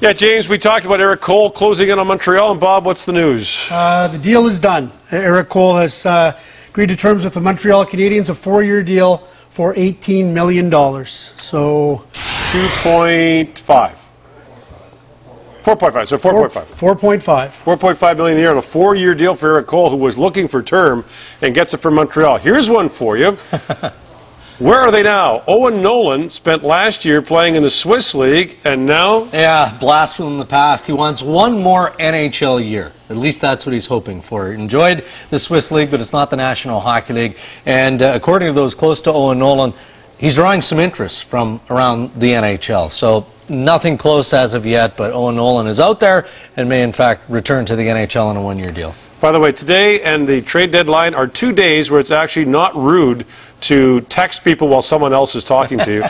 Yeah, James, we talked about Erik Cole closing in on Montreal, and Bob, what's the news? The deal is done. Erik Cole has agreed to terms with the Montreal Canadiens, a 4-year deal for $18 million. So 2.5. 4.5, so 4.5. 4.5. $4.5 million a year on a 4-year deal for Erik Cole, who was looking for term and gets it from Montreal. Here's one for you. Where are they now? Owen Nolan spent last year playing in the Swiss League, and now... Yeah, blast from the past. He wants one more NHL year. At least that's what he's hoping for. He enjoyed the Swiss League, but it's not the National Hockey League. And according to those close to Owen Nolan, he's drawing some interest from around the NHL. So nothing close as of yet, but Owen Nolan is out there and may in fact return to the NHL on a 1-year deal. By the way, today and the trade deadline are 2 days where it's actually not rude to text people while someone else is talking to you.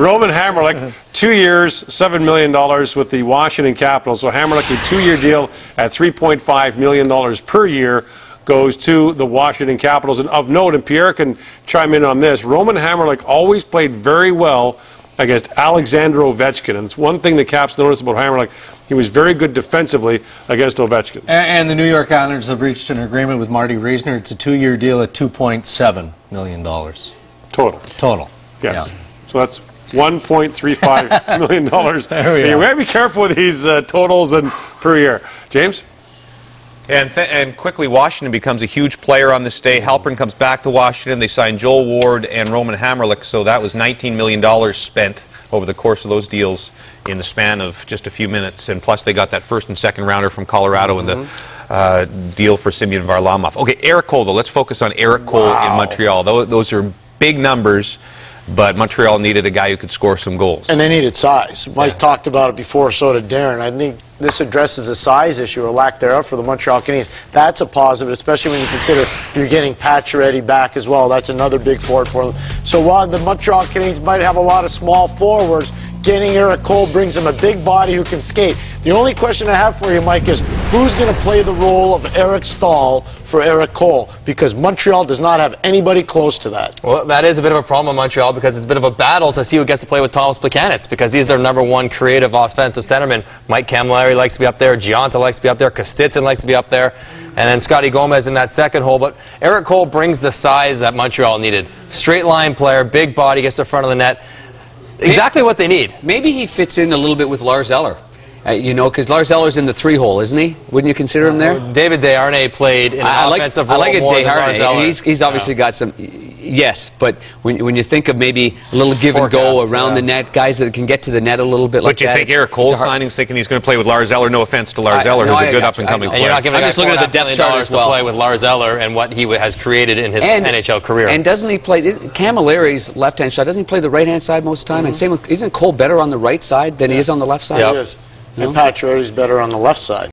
Roman Hamrlik, 2 years, $7 million with the Washington Capitals. So Hamrlik, a 2-year deal at $3.5 million per year, goes to the Washington Capitals. And of note, and Pierre can chime in on this, Roman Hamrlik always played very well against Alexander Ovechkin. And it's one thing the Caps noticed about Hamrlik. He was very good defensively against Ovechkin. And the New York Islanders have reached an agreement with Marty Reisner. It's a 2-year deal at $2.7 million. Total. Total. Yes. Yeah. So that's $1.35 million. There we You are. got to be careful with these totals and per year. James? And quickly, Washington becomes a huge player on this day. Halpern comes back to Washington. They signed Joel Ward and Roman Hamrlik, so that was $19 million spent over the course of those deals in the span of just a few minutes. And plus, they got that first and second rounder from Colorado in the deal for Semyon Varlamov. Okay, Erik Cole, though. Let's focus on Erik Cole in Montreal. Those are big numbers. But Montreal needed a guy who could score some goals. And they needed size. Mike talked about it before, so did Darren. I think this addresses a size issue or lack thereof for the Montreal Canadiens. That's a positive, especially when you consider you're getting Pacioretty back as well. That's another big forward for them. So while the Montreal Canadiens might have a lot of small forwards, getting Erik Cole brings him a big body who can skate. The only question I have for you, Mike, is who's going to play the role of Eric Staal for Erik Cole? Because Montreal does not have anybody close to that. Well, that is a bit of a problem in Montreal because it's a bit of a battle to see who gets to play with Thomas Plekanec because he's their #1 creative offensive centerman. Mike Camilleri likes to be up there. Giunta likes to be up there. Kostitsyn likes to be up there. And then Scotty Gomez in that second hole. But Erik Cole brings the size that Montreal needed. Straight line player, big body, gets to the front of the net. Exactly what they need. Maybe he fits in a little bit with Lars Eller. You know, because Lars Eller's in the 3-hole, isn't he? Wouldn't you consider him there? David Desharnais played in an offensive role more than Lars Eller. He's obviously got some... Yes, but when you think of maybe a little give and go around the net, guys that can get to the net a little bit like that. But you think Erik Cole signings thinking he's going to play with Lars Eller? No offense to Lars Eller, who's a good up-and-coming player. And you're not giving I'm just looking at the depth chart as well. To play with Lars Eller and what he has created in his NHL career. And doesn't he play... Camilleri's left-hand side, doesn't he play the right-hand side most of the time? And same with... Isn't Cole better on the right side than he is on the left side? He is. And Pacioretty's better on the left side.